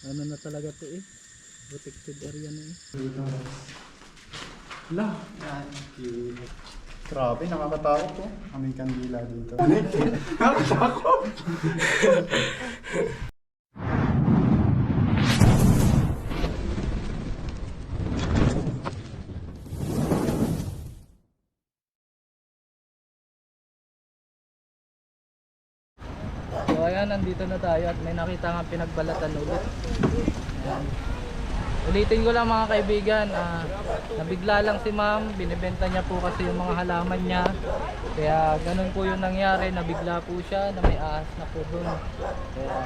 Ano na talaga to eh. Protected area na eh. Wala. Grabe, nakakatakot po. May kandila dito. Nakakatakot! So ayan, nandito na tayo at may nakita nga pinagbalatan ulit. Ayan. Ulitin ko lang mga kaibigan, nabigla lang si ma'am, binibenta niya po kasi yung mga halaman niya. Kaya ganun po yung nangyari, nabigla po siya na may ahas na po doon. Kaya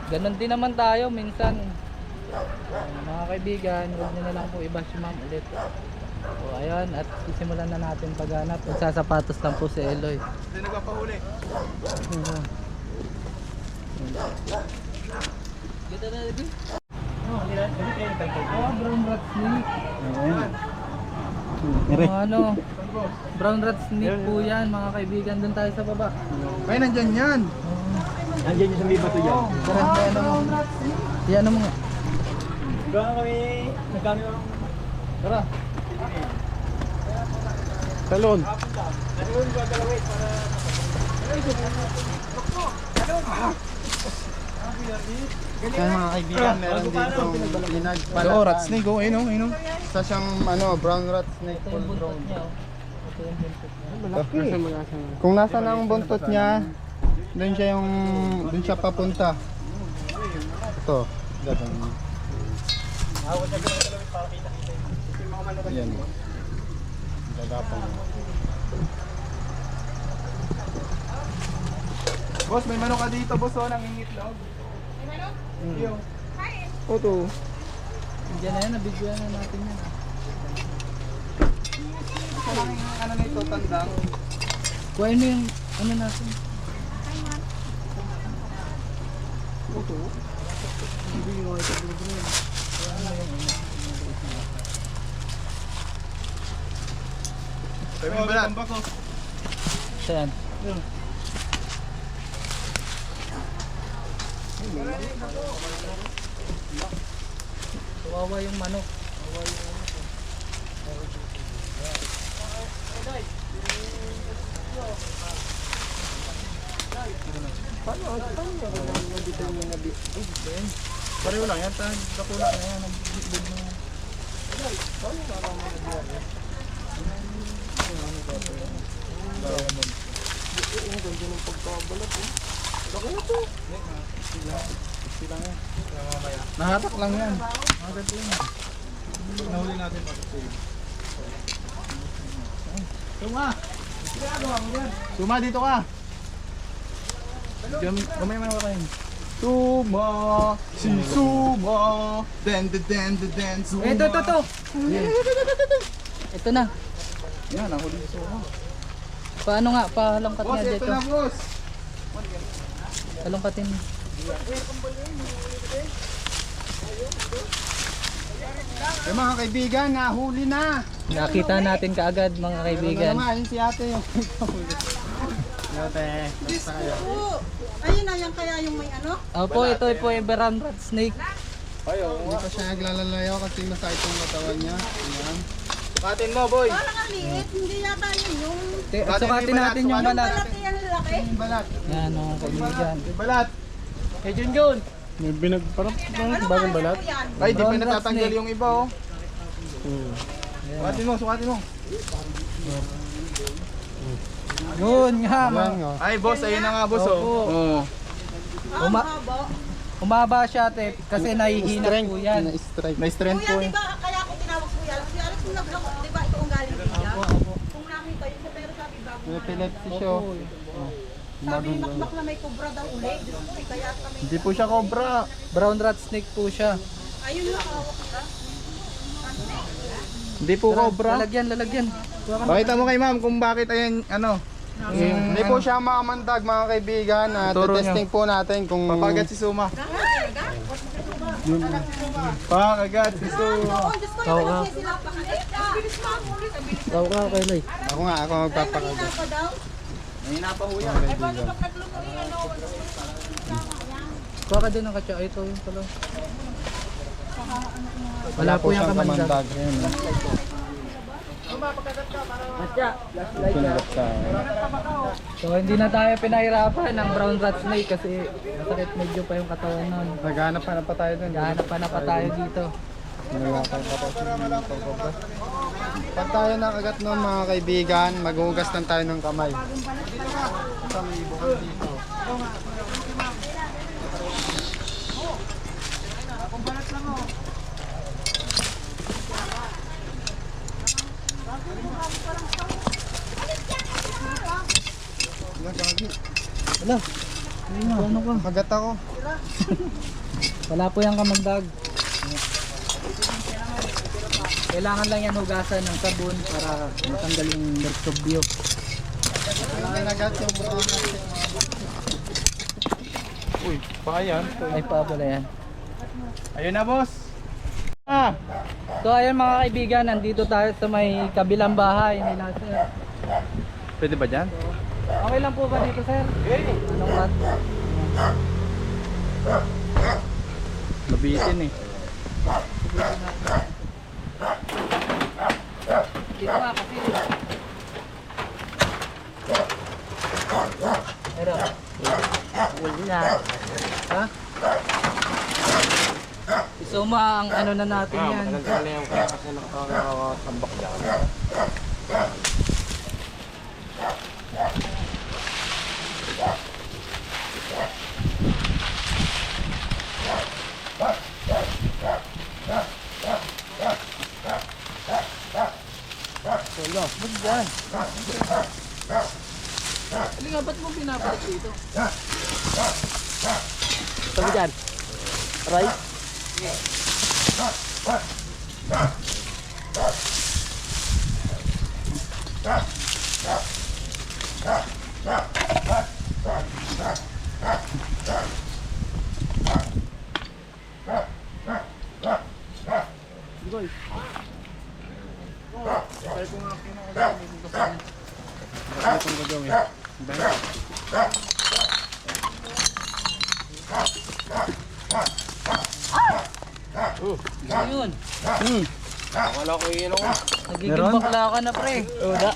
ganun din naman tayo minsan. Mga kaibigan, huwag niyo na lang po iba si ma'am ulit. So ayan, at sisimulan na natin paghanap. Magsasapatos lang po si Eloy. Hindi nagpapahuli. Ganda na rin. Brown rat snake. Ano? Brown rat snake po yan mga kaibigan. Doon tayo sa baba. Ay, nandyan yan. Nandiyan yung sa may bato dyan. Tara, ano mo? Yan mo nga. Gano'n kami, nagkami lang. Tara. Talon. Yan mga kaibigan, meron ditong pinagbalatan. Rat snake, oh, ayun, ayun. Isa siyang brown rat snake. Ito yung buntot niya. Ito yung buntot niya. Kung nasa na ang buntot niya, doon siya papunta. Ito, gano'n. Yan. Gagapang. Boss, may manok ka dito, boss, oh, nangingitlog. May manok? Iyo. Oto. Diyan na yan, nabigyan na natin yan. Ito lang yung ano nito, tandang. Kuhain mo yung ano natin. Oto. Hindi yung ito bro. Kaya may balat. Saan? Kawawa yung manok. Kawawa yung manok. Pareho lang yan, dakula na yan. Nagbibig na yan. Nahatak lang yan. Nahuli natin pa. Suma! Suma, dito ka! Gamay man ako kayo. Suma! Si Suma! Den, Suma! Ito. Ito na. Yan, nahuli si Suma. Paano nga? Pahalongkat Boss, niya ito dito. na, boss! Halongkatin. Eh mga kaibigan, nahuli na! Nakita natin kaagad mga kaibigan. Ano naman, si ate yung ate, basta kayo. Ayun na yan kaya yung may ano? Opo, ito po yung brown rat snake. Hindi pa siya naglalalayo kasi masakit yung katawan niya. Ayan. Sukatin mo, boy! Parang ang liit, hindi yata yun yung Sukatin natin yung balat. malaki yan laki. Yung balat. Yan mga kaibigan. Yung balat. Hey Junjun! May parang Ano bagong balat? Yan? ay, di pa Brown rat natatanggal snake. yung iba, oh. Sukatin mo. Yun nga. Ay, boss, ayun na nga, boss, oh. Opo. Oh. Ah, Uma- haba. Umaba siya ate kasi nahihina po yan. May strength po, Kuya, eh. di ba kaya ako tinawag Kuya Alex? Kuya Alex, kung naglako, di ba ito ang galing niya? Kung nakita yun siya, pero sabi bago May na. epilepsy siya, oh. Sabi ni Makmak na may cobra daw uli. Diyos ko, kaya kami. Hindi po siya cobra. Brown rat snake po siya. Ayun lang, hawak ka. Hindi po cobra. Lalagyan. Pakita mo kay ma'am kung bakit ayan, ano. Hindi po siya makamandag, mga kaibigan. Testing po natin kung... Papagat si Suma. Pakagat si Suma. Oo, Diyos ko, Tao yung ka. kasi sila pakalik. Bilis mo ang ulit. Tao ka kay Loy. Ako magpapakagat. Kanina pa daw. Mahina pa ho yan. Kuha ka din ng katsa. Ito yung pala. Wala po siyang kamandag. Ayan. Pinagat sa So hindi na tayo pinahirapan ng brown rat snake kasi masakit medyo pa yung katawan nun. naghanap pa na pa tayo dun. Gahanap pa na pa tayo dito. Pag tayo nakagat nun mga kaibigan, maghugas lang tayo ng kamay. Ito may bukal dito. Wala, gagi. Wala. Ano ka? Kagat ako. Wala po yung kamandag. Kailangan lang yan hugasan ng sabon para matanggal yung merkobyo. Wala kinagat yung bukal natin. Uy, baka yan. Ay pa pala yan. Ayun na boss. So ayun mga kaibigan, nandito tayo sa may kabilang bahay nila sir. Pwede ba dyan? Okay lang po ba dito sir? Anong rat? Mabitin eh. Dito nga kasi. Pero, wala. Ha? Isuma ang ano na natin yan. Ano yung kaya kasi nakakasambak dyan. Wala, ba't dyan? Halika, ba't mo pinapalit dito? Sabi dyan. Aray. Ayun, Wala ko yun ako. nagiging Meron? bakla ka na pre. Wala.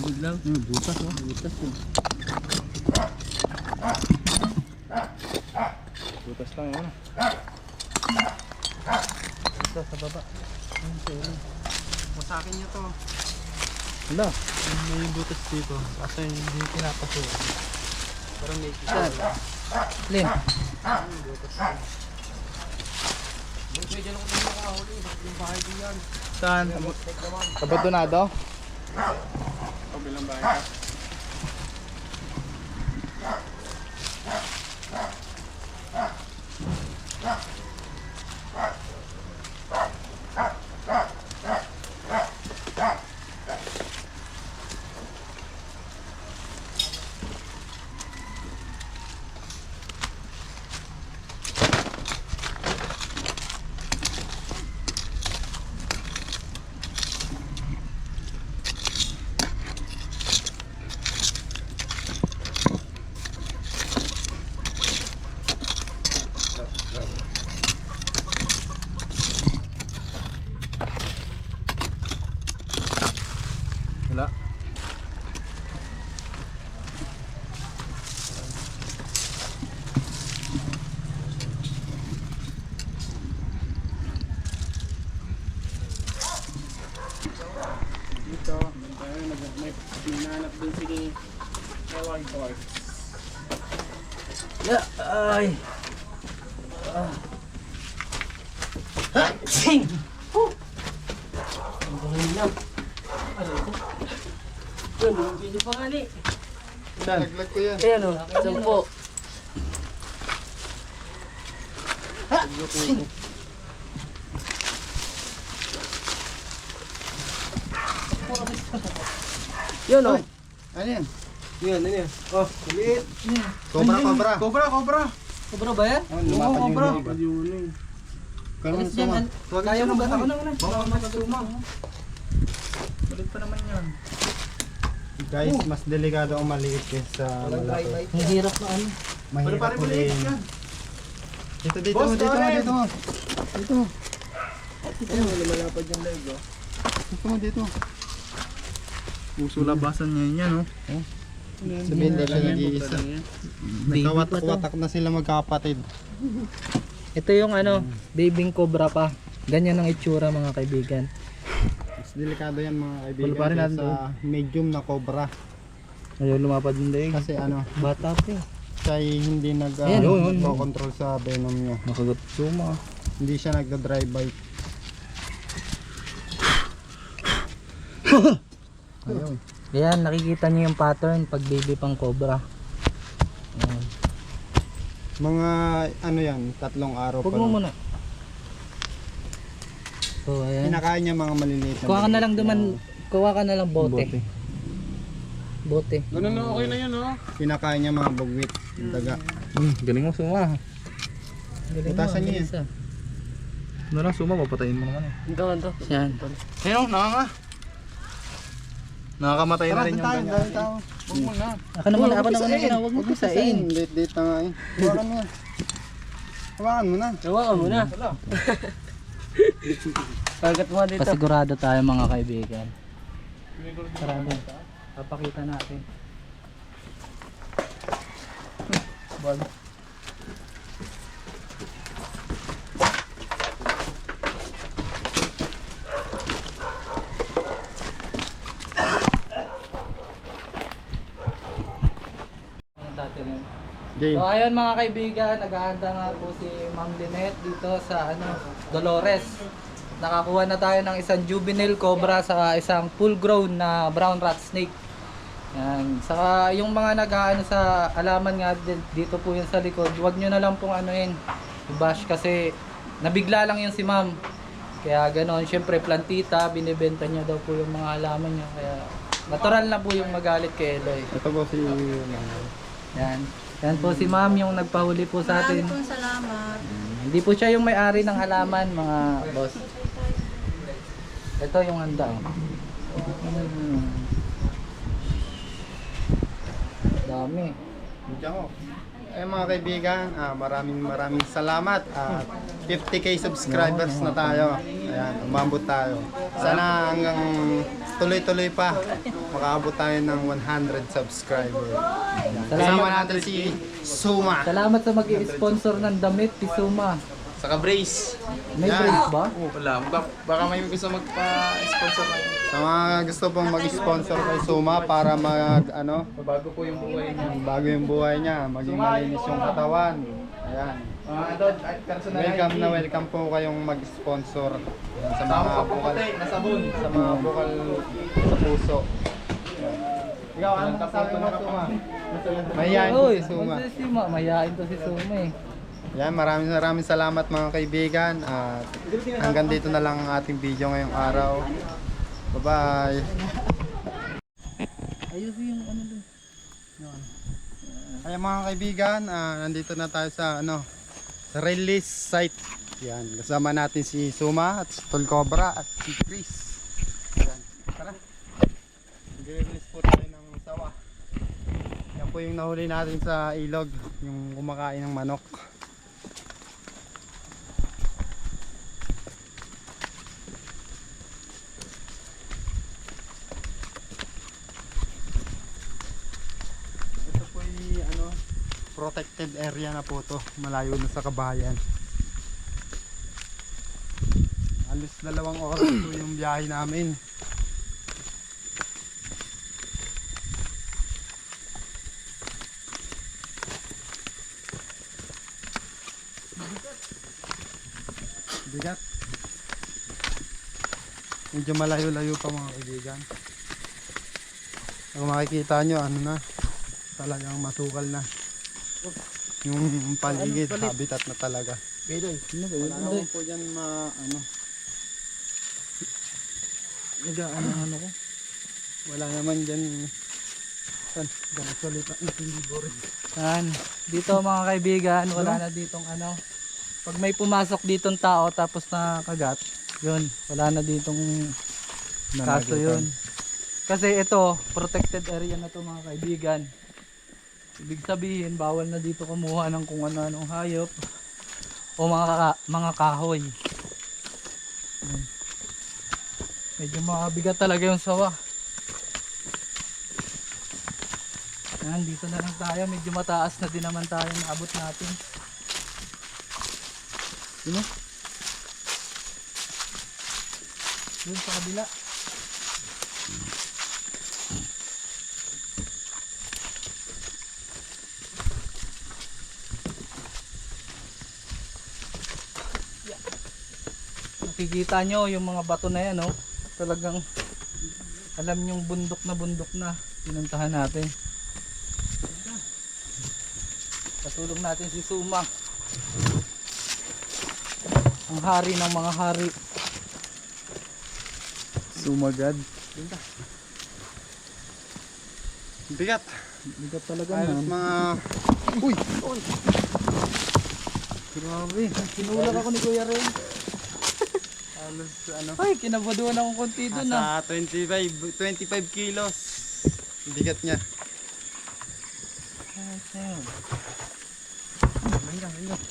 Biglang, butas oh, butas yun. Butas lang yun. Ito sa baba. Masakin nyo to. Wala. May butas dito. Kasi hindi pinapasukan. Parang may Saan? Lin. Saan? Abandonado? Kabilang bahay. Wala. Dito, may pinanap din si Ewan Park. Yeah, ay. Sing. Ang galing lang. Ano ito? Yun, yung video pa nga ni. Saan? Laglag ko yan. Ayan o, 10. Sing. Yun o. Ano yan? Yun, ano yan? Oh, kulit. Cobra, cobra. Cobra, cobra. Sobra ba yan? Oo, cobra. Kaya Alis dyan. Kaya mo ba? Ako na muna. Baka magsuma. Balik pa naman yan. Guys, mas delikado ang maliit kaysa malaki. Ang hirap na ano. Mahirap huliin. Dito. Dito. Ayun, lumalapad yung leg, oh. Dito. Puso labasan niya yan, no? Sabihin na siya nag-iisa. Nagkawatak-watak na sila magkakapatid. Ito yung ano, babying cobra pa. Ganyan ang itsura mga kaibigan. Mas delikado yan mga kaibigan Pulparin natin sa medium na cobra. Ayaw lumapad yung daig. Kasi ano, Bata pa eh. siya ay hindi Ayan, nag-control sa venom niya. Makagat suma. Hindi siya nagda-dry bite. Ayun. Ayan, nakikita niyo yung pattern pag baby pang cobra. Ayan. Mga ano yan, 3 araw Huwag pa mo lang. muna. So ayan. Kinakain niya mga maliliit na Kuha ka na lang maliliit duman, kuha ka na lang bote. bote. Bote. Ganun na, okay na yan, oh. Kinakain niya mga bugwit, daga. Galing mo suma. Utasan niya yan. Ano lang suma, papatayin mo naman eh. Ito. Yan. Ayun, nakakamatay na rin yung kanya. Huwag mo na. Ako naman, huwag mo pisain. Date na nga eh. Hawakan mo. Hawakan mo na. Hawakan mo na. Kagat mo dito. Pasigurado tayo mga kaibigan. Sarado. Papakita natin. Ball. Game. So ayun mga kaibigan, naghahanda nga po si Ma'am Lynette dito sa Dolores. Nakakuha na tayo ng isang juvenile cobra sa isang full grown na brown rat snake. Yan. Saka yung mga nag-aano sa alaman nga dito po yun sa likod, huwag nyo na lang pong i-bash kasi nabigla lang yun si Ma'am. Kaya ganoon, syempre plantita, binibenta niya daw po yung mga halaman niya. Kaya natural na po yung magalit kay Eloy. Ito po si Yan. Yan po si Ma'am yung nagpahuli po sa atin. Maraming pong salamat. Hindi po siya yung may-ari ng halaman, mga boss. Ito yung handa. Dami. Eh mga kaibigan, maraming salamat at 50k subscribers na tayo. Ayan, umabot tayo. Sana hanggang tuloy-tuloy pa makaabot tayo ng 100 subscribers. Kasama natin si Suma. Salamat sa mag-i-sponsor ng damit, Pisuma. Saka brace. May Yan. brace ba? Wala. Baka may gusto magpa-sponsor kayo. Sa mga gusto pong mag-sponsor kay Suma para Bago po yung buhay niya. bago yung buhay niya, maging malinis yung katawan. Ayan. Welcome po kayong mag-sponsor. Ayan, sa mga bukal na sabon. sa mga bukal sa puso. Ikaw, ano masasabi mo, Suma? Mahihain po si Suma. Mayayain to si Suma eh. Yan, maraming salamat mga kaibigan. At hanggang dito na lang ang ating video ngayong araw. Bye-bye. Ayos yung dun. Ay mga kaibigan, nandito na tayo sa sa release site. Yan, kasama natin si Suma at si Tol Cobra at si Chris. Yan, tara. Mag-release po tayo ng sawa. Yan po yung nahuli natin sa ilog, yung kumakain ng manok. Ito po yung protected area na po to, malayo na sa kabayan. Alos 2 oras po yung biyahe namin. Bigat. Medyo malayo-layo pa mga kaibigan. Kung makikita nyo, talagang masukal na. Yung paligid, habitat na talaga. Wala naman po dyan Nag-ano ko? wala naman dyan. Nagsalita na tinibor. Yan. Dito mga kaibigan, wala na ditong pag may pumasok ditong tao tapos na kagat, yun, wala na ditong kaso yun. Kasi ito, protected area na to mga kaibigan. Ibig sabihin, bawal na dito kumuha ng kung ano-anong hayop o mga kahoy. Yan. Medyo mabigat talaga yung sawa. Yan, dito na lang tayo. Medyo mataas na din naman tayo na abot natin. Sino? Doon sa kabila. Makikita nyo yung mga bato na yan, oh. Talagang alam yung bundok na pinuntahan natin. Katulong natin si Suma, ang hari ng mga hari. Sumagad. Bigat. Bigat talaga Halos man. mga... Uy! Grabe, kinulak ako ni Kuya Ren. Halos ano... Ay, kinabaduan akong konti doon ah. Nasa 25 kilos. Bigat niya. Ayun. Ingat, ingat.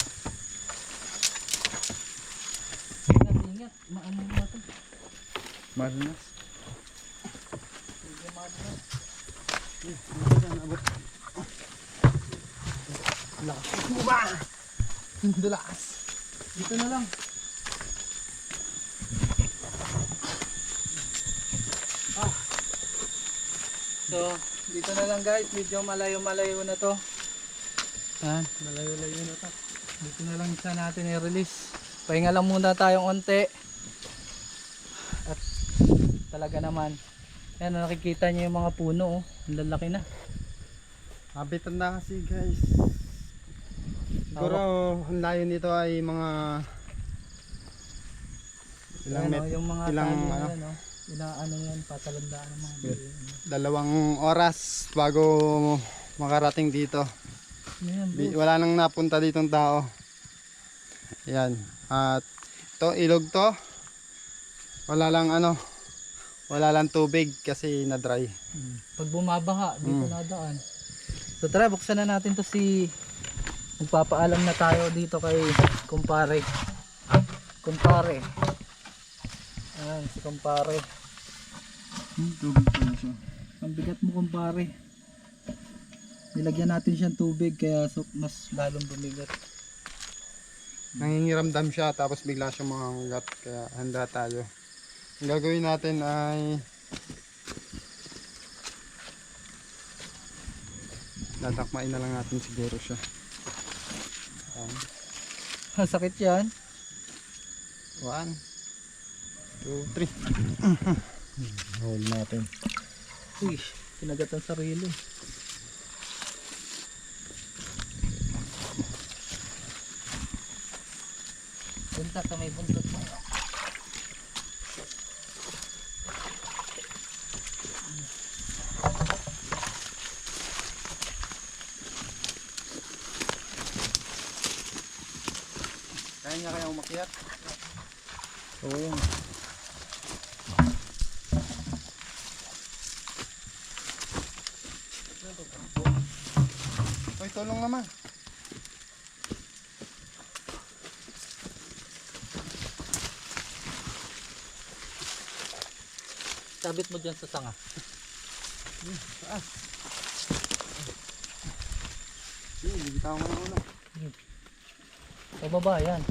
Ingat, ingat. Maano mo ito? Madulas. Medyo madulas. Lakas mo ba? Dulas. Dito na lang. Ah. So, dito na lang guys. Medyo malayo-malayo na to. Yan, malayo-layo na to. Dito na lang isa natin i-release. Pahinga lang muna tayong onte. At talaga naman. Yan, nakikita nyo yung mga puno. Oh. Ang lalaki na. Habitan na kasi guys. Siguro ang layo nito ay mga ilang Ayan, met, oh, yung mga ilang tali na ano, yan, oh. Ilang ano yan, patalandaan ng mga buhay. 2 oras bago makarating dito. Ayan, bro. Wala nang napunta ditong tao. Ayan. At to ilog to. Wala lang ano, wala lang tubig kasi na dry. Pag bumabaha, dito nadaan. So tara, buksan na natin to si... Magpapaalam na tayo dito kay kumpare. Kumpare. Ayan, si kumpare. Tubig pala siya. Ang bigat mo kumpare. Nilagyan natin siyang tubig kaya mas lalong bumigat. Nangingiramdam siya tapos bigla siyang mangangagat kaya handa tayo. Ang gagawin natin ay dadakmain na lang natin siguro siya. Sakit yan. 1 2 3. Hold natin. Uy, kinagat ang sarili. Punta sa may buntot mo. Kaya niya kaya umakyat? Oo. Hoy, tulong naman. Sabit mo dyan sa sanga. Bigitaw mo na ulo. Pababa yan.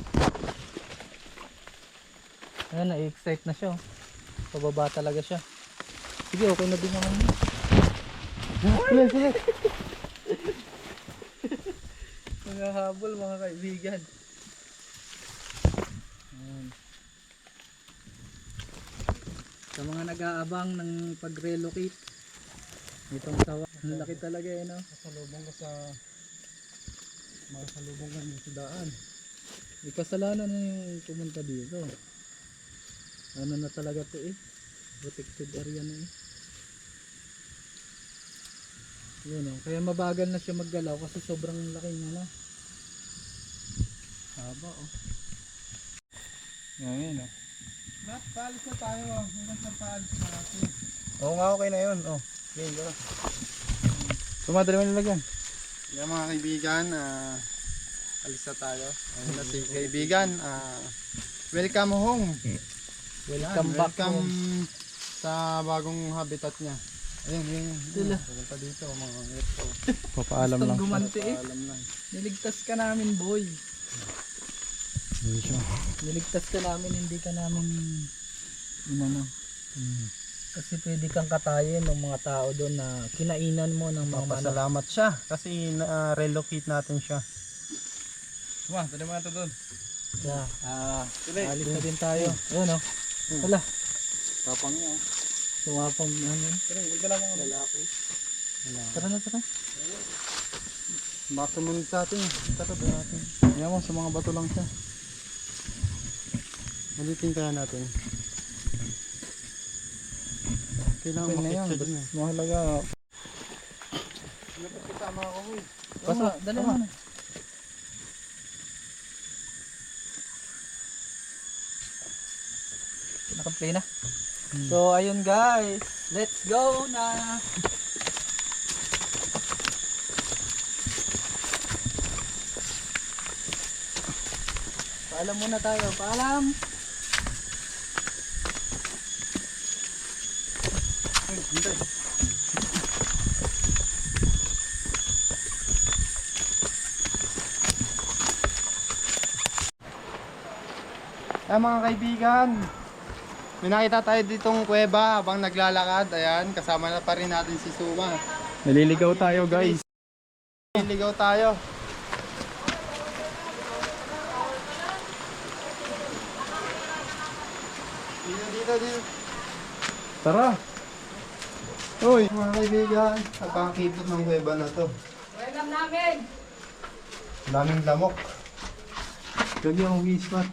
Ayan, na-excite na siya. Oh. Pababa talaga siya. Sige, okay na din naman yun. Sige. Mga habol mga kaibigan. Ayan. Sa mga nag-aabang ng pag-relocate, itong sawa, ang laki talaga eh, no? Kasalubong ko sa makasalubong ko sa daan. May kasalanan na yung pumunta dito. Ano na talaga to eh. Protected area na eh. Yun oh. Kaya mabagal na siya maggalaw kasi sobrang laki niya na. Haba oh. Yan oh. Paalis na tayo. Hanggang sa paalis na natin. Oo nga, okay na yun. Oh. Game, tara. Sumadali mo nilagyan. Yan mga kaibigan, alis na tayo. Ayun na si kaibigan, welcome home. Welcome back Welcome home. sa bagong habitat niya. Ayun, yun. Sila. Pumunta dito, mga ito. Papaalam lang. Gustong gumanti eh. Alam lang. Niligtas ka namin, boy. Ayun siya. Niligtas ka namin, hindi ka namin inano. Kasi pwede kang katayin ng mga tao doon na kinainan mo ng mga manok. Papasalamat siya kasi na-relocate natin siya. Tuma, tali mo na ito doon. Kaya, alis na din tayo. Ayun oh. Wala, Tapang niya. sumapang ano. Tara, huwag ka lang mga lalaki. Tara na, tara. Baka sumunod sa atin. Tara, doon natin. Yan mo, sa mga bato lang siya. Ulitin kaya natin. Kailangan Okay na makit yan. siya dun eh. Mahalaga. Dapat kasama ako eh. Basta, dali mo na. Naka-play na. So, ayun guys. Let's go na. Paalam muna tayo. Paalam. Mga kaibigan, may nakita tayo ditong kuweba habang naglalakad. Ayan, kasama na pa rin natin si Suma. Naliligaw tayo, guys. Ligaw tayo. Dito. Tara. Uy. Mga kaibigan, napakakipot ng kuweba na to. Welcome namin! Daming lamok. Gagi akong ispat.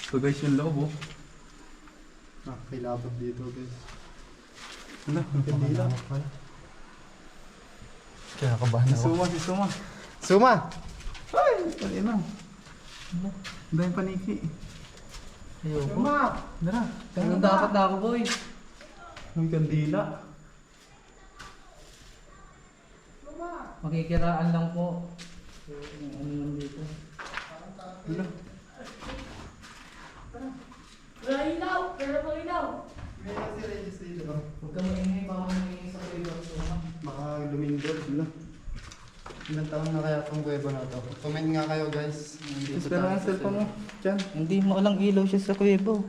So guys, yung loob oh. Nakakilabot dito guys. Ano? Hindi lang. Kaya kabahan ako. Si Suma. Suma! Ay! Pali na. Ang daming paniki. Ayoko. Suma! Tara. Anong dapat na ako, boy? May kandila. Makikiraan lang po. Ano lang dito. Ano? Wala ilaw! Wala ilaw! Meron si Regis dito. Huwag ka maingay, baka maingay sa kayo. Baka lumindol. Ilang taon na kaya itong kuweba na to? Comment nga kayo guys. Gusto na ang cellphone mo. Diyan. Hindi mo alang ilaw siya sa kuwebo.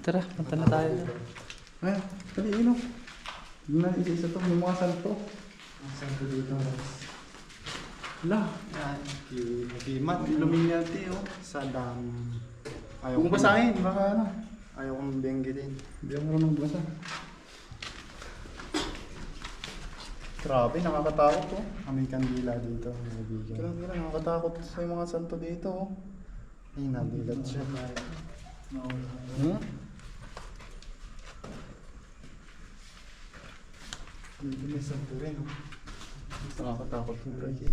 Tara, punta na tayo. Ay, dali ino. Doon na isa-isa to. May mga salto. Saan ko dito guys? Wala. Yan. Kimat. Illuminati oh. Sa dam. Kung basahin, baka ano. Ayaw kong benggitin. Hindi ako marunong basa. Grabe, nakakatakot oh. Kaming kandila dito. Mga kaibigan. Kailan, nakakatakot sa mga santo dito oh. Ay, nabilat siya. Hmm? Dito may santo rin. Oh. Nakakatakot yung guys.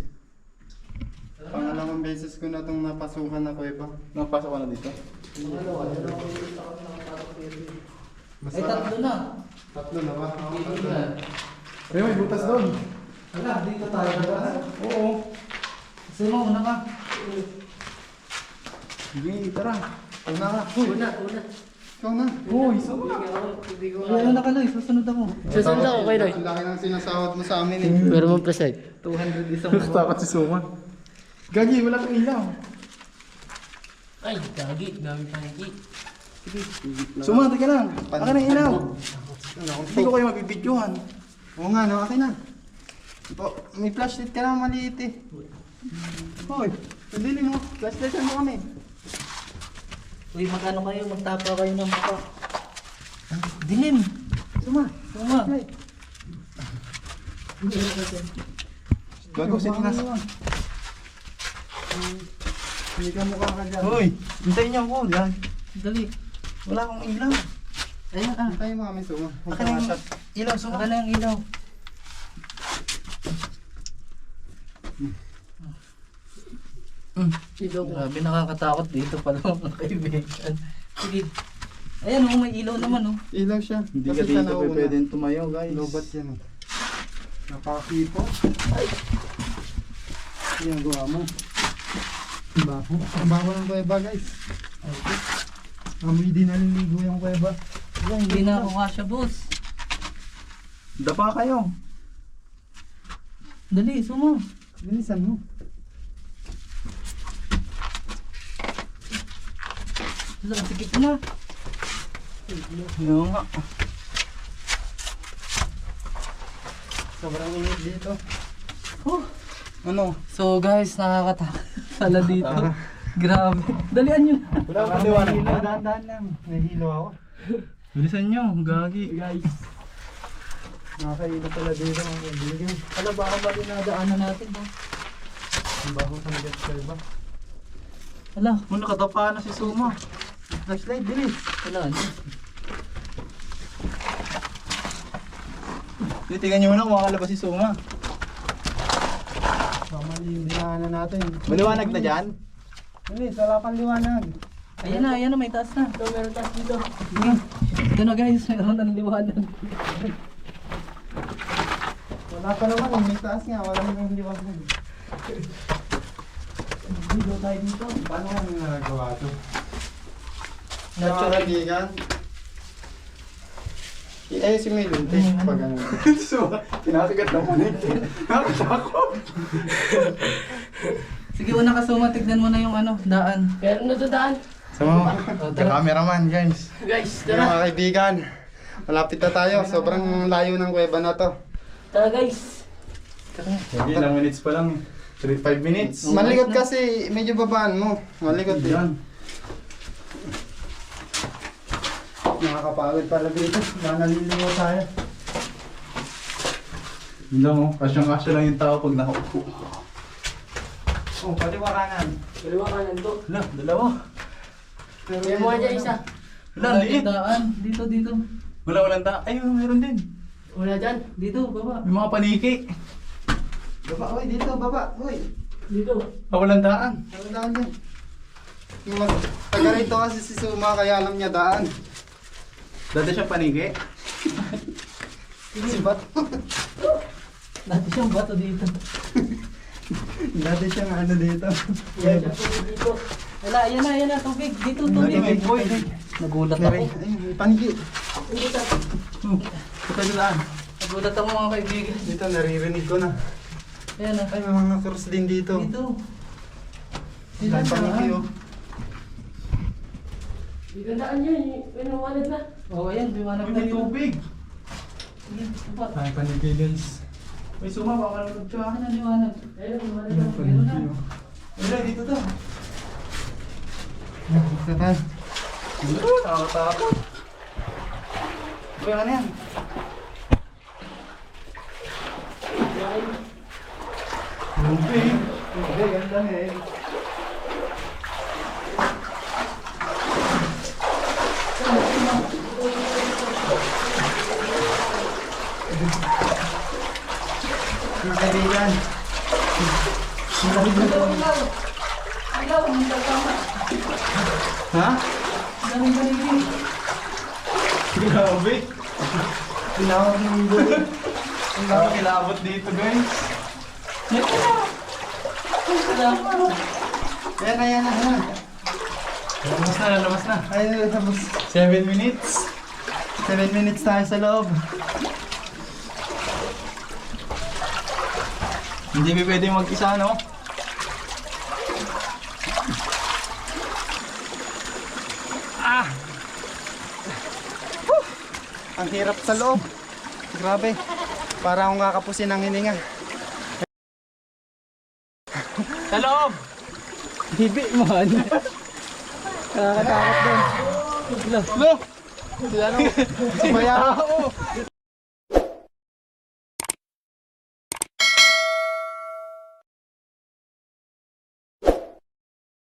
Pangalawang beses ko na itong napasukan na kuweba. Nakapasok ka na dito? Ay, tatlo na. Tatlo na ba? Tatlo na. Ay, may butas doon. Wala, dito tayo. Oo. Kasi mo, una ka. Sige, tara. Una ka. Una. Ikaw na. Uy, Suma. Ay, ano ka Loy, susunod ako. Susunod ako kay Roy. Ang laki ng sinasahod mo sa amin eh. Pero mo present. 200 isang Nakatakot si Suma. Gagi, wala kang ilaw. Ay, gagi. Gamit paniki. Suma, teka lang. Akin ang ilaw. Hindi ko kayo mabibidyohan. Oo nga, no, akin na. May flashlight ka lang maliit eh. Hoy, padilim mo. Flashlightan mo kami. Uy, magkano kayo? Magtapa kayo ng mukha. Dilim. Suma. Gago, sinilas. Hindi ka mukha ka dyan. Hoy, hintayin niyo ako. Yan. Dali. Wala akong ilaw. Ayan ah. Hintayin mo kami, Suma. Huwag Akin ka ang ma-shot. ilaw, Suma. Saka na yung ilaw. Grabe, nakakatakot dito pala mga kaibigan. Sige. Ayan oh, may ilaw naman oh. Ilaw siya. Hindi Kasi ka siya dito nauna. pwedeng tumayo, guys. Lobat yan. Nakakipo. Ay! Yan, gawa mo. Baho. Ang baho ng kuweba, guys. Amoy din naliligo yung kuweba. Yan, Hindi na ako kasya boss. Dapa kayo. Dali, sumo. Bilisan mo. Sikip na. Yung nga. Sobrang init dito. Oh. Ano? So guys, nakakatakot pala dito. Grabe. Dalian nyo na. Wala akong paliwanag. Dahan-dahan lang. Nahihilo ako. Bilisan nyo, gagi. Guys. Nakakahilo pala dito mga kaibigan. Wala baka ba dinadaanan natin ba? Ang baho talaga sa kuweba. Wala. Kung nakatapa na si Suma. Flashlight, bilis. Wala na. Titingnan nyo muna kung makalabas si Suma. Pamalihan natin. Maliwanag na dyan? Bilis, wala pang liwanag. Ayan na, may taas na. Ito, meron taas dito. Ito na guys, meron ng liwanag. Wala pa naman, may taas nga, wala namang liwanag. Dito tayo dito. Paano nga nagagawa ito? Natural. Kaibigan. Eh, si Milo, pag ano. Suma, tinasigat na muna ito. Nakatakot. Sige, una ka suma, tignan mo na yung ano, daan. Pero na to daan. Sama, Oh, tara. cameraman guys. Guys, Yung tara. mga kaibigan, malapit na tayo. Sobrang layo ng kuweba na to. Tara guys. Hindi, ilang minutes pa lang. 5 minutes. Malikot kasi, medyo babaan mo. Malikot eh. Yan. Nakakapagod pala dito. Baka naliligo tayo. Yun lang oh, kasyang-kasya lang yung tao pag nakaupo. Oh, kaliwa kanan. Dalawa kanan to. Wala, dalawa. Pero Kaya mo dyan isa. Wala, Wala liit. yung daan. Dito. Wala, walang ta. Ay, meron din. Wala dyan. Dito, baba. May mga paniki. Baba, uy, dito, baba, uy. Dito. Ah, walang daan. Ano daan yan? Yung taga rito kasi si Suma, kaya alam niya daan. Dati siya paniki. Si Bato. Dati siyang bato dito. Dati siyang ano dito. Yan siya po dito. Wala, ayan na, tubig. Dito, Lagi tubig. may boy. Nagulat Meron, ako. ayun, may paniki. Dito. Ito yung daan. Nagulat ako mga kaibigan. Dito, naririnig ko na. Ayan na. Ay, may mga cross din dito. Dito. May paniki oh. Dito daan yun. Pinuwanag na. Oh, ayan, biwanag Ay, na may dito. tubig. Sige, baba. Ay, paniki guys. May Suma, baka nanonood Sa ka. akin ang liwanag. Ayun, pinuwanag na. Paniki oh. Wala, dito to. Ito tayo. Nakakatakot. Uy, ano yan? Tubig. Tubig, ganda eh. Mga kaibigan. Ilaw, hindi ka tama. Ha? Galing. Grabe. Tinawag ng mundo. Ang dami kilabot dito, guys. Ayan, ayan, ayan. Lalabas na. Ayun, tapos 7 minutes. 7 minutes tayo sa loob. Hindi pa pwede mag-isa, no? Ang hirap sa loob. Grabe. Para akong kakapusin ng hininga. Sa loob! Bibi man. Nakakatakot din. Lo! Sumaya ako.